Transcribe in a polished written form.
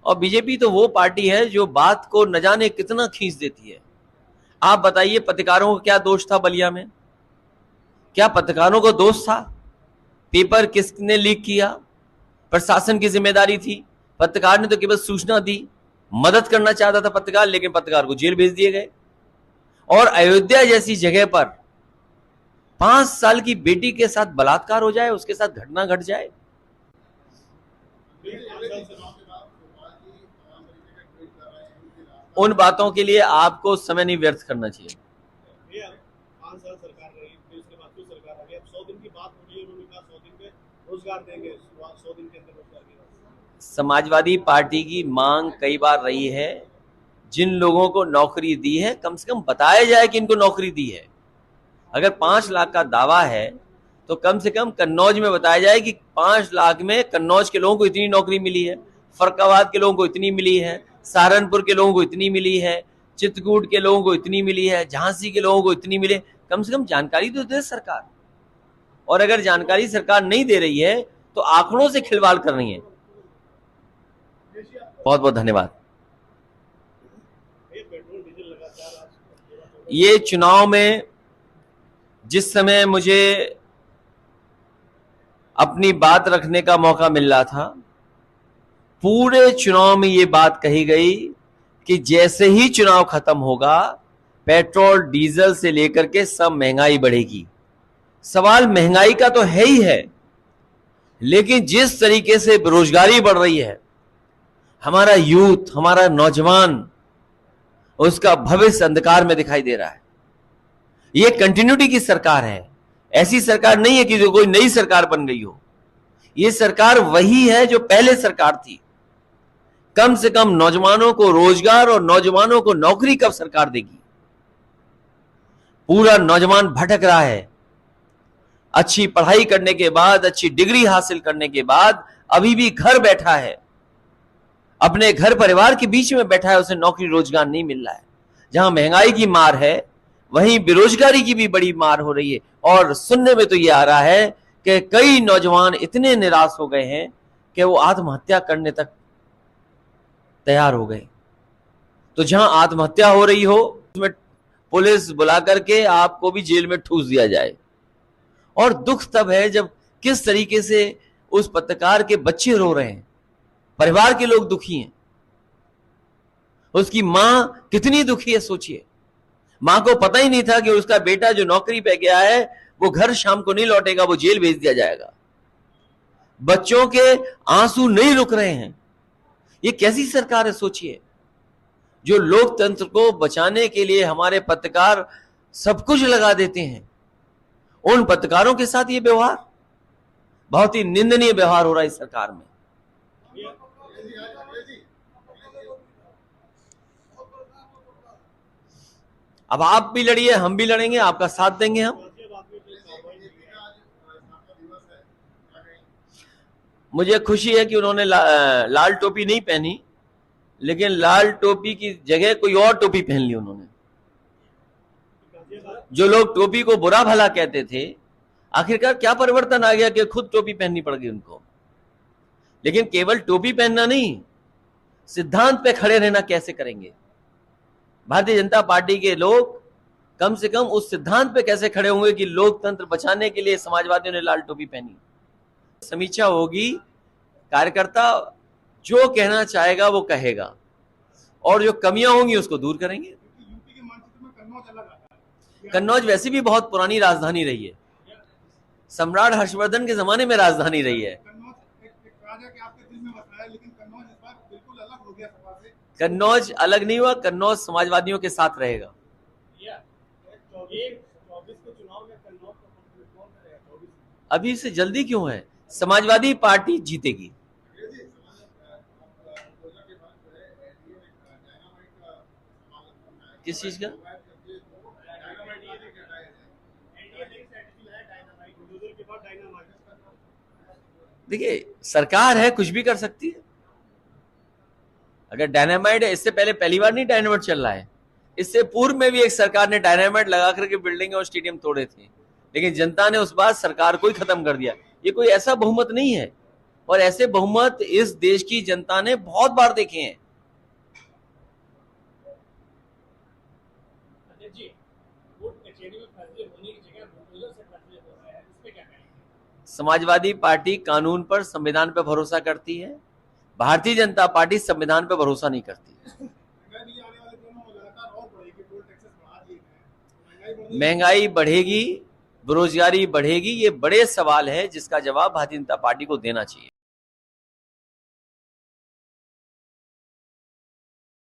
और बीजेपी तो वो पार्टी है जो बात को न जाने कितना खींच देती है। आप बताइए पत्रकारों को क्या दोष था बलिया में? क्या पत्रकारों को दोष था? पेपर किसने लीक किया? प्रशासन की जिम्मेदारी थी। पत्रकार ने तो केवल सूचना दी, मदद करना चाहता था पत्रकार, लेकिन पत्रकार को जेल भेज दिए गए। और अयोध्या जैसी जगह पर 5 साल की बेटी के साथ बलात्कार हो जाए, उसके साथ घटना घट जाए। उन बातों के लिए आपको समय नहीं व्यर्थ करना चाहिए। समाजवादी पार्टी की मांग कई बार रही है, जिन लोगों को नौकरी दी है कम से कम बताया जाए कि इनको नौकरी दी है। अगर 5 लाख का दावा है तो कम से कम कन्नौज में बताया जाए कि 5 लाख में कन्नौज के लोगों को इतनी नौकरी मिली है, फर्रुखाबाद के लोगों को इतनी मिली है, सहारनपुर के लोगों को इतनी मिली है, चित्रकूट के लोगों को इतनी मिली है, झांसी के लोगों को इतनी मिले। कम से कम जानकारी तो दे सरकार। और अगर जानकारी सरकार नहीं दे रही है तो आंकड़ों से खिलवाड़ कर रही है। बहुत बहुत धन्यवाद। ये चुनाव में जिस समय मुझे अपनी बात रखने का मौका मिल रहा था, पूरे चुनाव में ये बात कही गई कि जैसे ही चुनाव खत्म होगा पेट्रोल डीजल से लेकर के सब महंगाई बढ़ेगी। सवाल महंगाई का तो है ही है, लेकिन जिस तरीके से बेरोजगारी बढ़ रही है, हमारा यूथ, हमारा नौजवान, उसका भविष्य अंधकार में दिखाई दे रहा है। ये कंटिन्यूटी की सरकार है, ऐसी सरकार नहीं है कि जो कोई नई सरकार बन गई हो। ये सरकार वही है जो पहले सरकार थी। कम से कम नौजवानों को रोजगार और नौजवानों को नौकरी कब सरकार देगी? पूरा नौजवान भटक रहा है। अच्छी पढ़ाई करने के बाद, अच्छी डिग्री हासिल करने के बाद अभी भी घर बैठा है, अपने घर परिवार के बीच में बैठा है, उसे नौकरी रोजगार नहीं मिल रहा है। जहां महंगाई की मार है वहीं बेरोजगारी की भी बड़ी मार हो रही है। और सुनने में तो ये आ रहा है कि कई नौजवान इतने निराश हो गए हैं कि वो आत्महत्या करने तक तैयार हो गए। तो जहां आत्महत्या हो रही हो उसमें पुलिस बुला करके आपको भी जेल में ठूस दिया जाए। और दुख तब है जब किस तरीके से उस पत्रकार के बच्चे रो रहे हैं, परिवार के लोग दुखी हैं, उसकी मां कितनी दुखी है सोचिए। मां को पता ही नहीं था कि उसका बेटा जो नौकरी पे गया है वो घर शाम को नहीं लौटेगा, वो जेल भेज दिया जाएगा। बच्चों के आंसू नहीं रुक रहे हैं। ये कैसी सरकार है सोचिए, जो लोकतंत्र को बचाने के लिए हमारे पत्रकार सब कुछ लगा देते हैं। उन पत्रकारों के साथ ये व्यवहार, बहुत ही निंदनीय व्यवहार हो रहा है इस सरकार में। अब आप भी लड़िए, हम भी लड़ेंगे, आपका साथ देंगे हम। मुझे खुशी है कि उन्होंने लाल टोपी नहीं पहनी, लेकिन लाल टोपी की जगह कोई और टोपी पहन ली उन्होंने। जो लोग टोपी को बुरा भला कहते थे, आखिरकार क्या परिवर्तन आ गया कि खुद टोपी पहननी पड़ गई उनको। लेकिन केवल टोपी पहनना नहीं, सिद्धांत पे खड़े रहना कैसे करेंगे? भारतीय जनता पार्टी के लोग कम से कम उस सिद्धांत पे कैसे खड़े होंगे कि लोकतंत्र बचाने के लिए समाजवादियों ने लाल टोपी पहनी। समीक्षा होगी, कार्यकर्ता जो कहना चाहेगा वो कहेगा और जो कमियां होंगी उसको दूर करेंगे। कन्नौज वैसे भी बहुत पुरानी राजधानी रही है, सम्राट हर्षवर्धन के जमाने में राजधानी रही है। कन्नौज अलग नहीं हुआ, कन्नौज समाजवादियों के साथ रहेगा। अभी से जल्दी क्यों है? समाजवादी पार्टी जीतेगी। किस चीज का? देखिए, सरकार है, कुछ भी कर सकती है। अगर डायनामाइट है, इससे पहले पहली बार नहीं डायनामाइट चल रहा है, इससे पूर्व में भी एक सरकार ने डायनामाइट लगा करके बिल्डिंग और स्टेडियम तोड़े थे, लेकिन जनता ने उस बार सरकार को ही खत्म कर दिया। ये कोई ऐसा बहुमत नहीं है और ऐसे बहुमत इस देश की जनता ने बहुत बार देखे हैं। समाजवादी पार्टी कानून पर, संविधान पर भरोसा करती है, भारतीय जनता पार्टी संविधान पर भरोसा नहीं करती। महंगाई बढ़ेगी, बेरोजगारी बढ़ेगी, ये बड़े सवाल है जिसका जवाब भारतीय जनता पार्टी को देना चाहिए।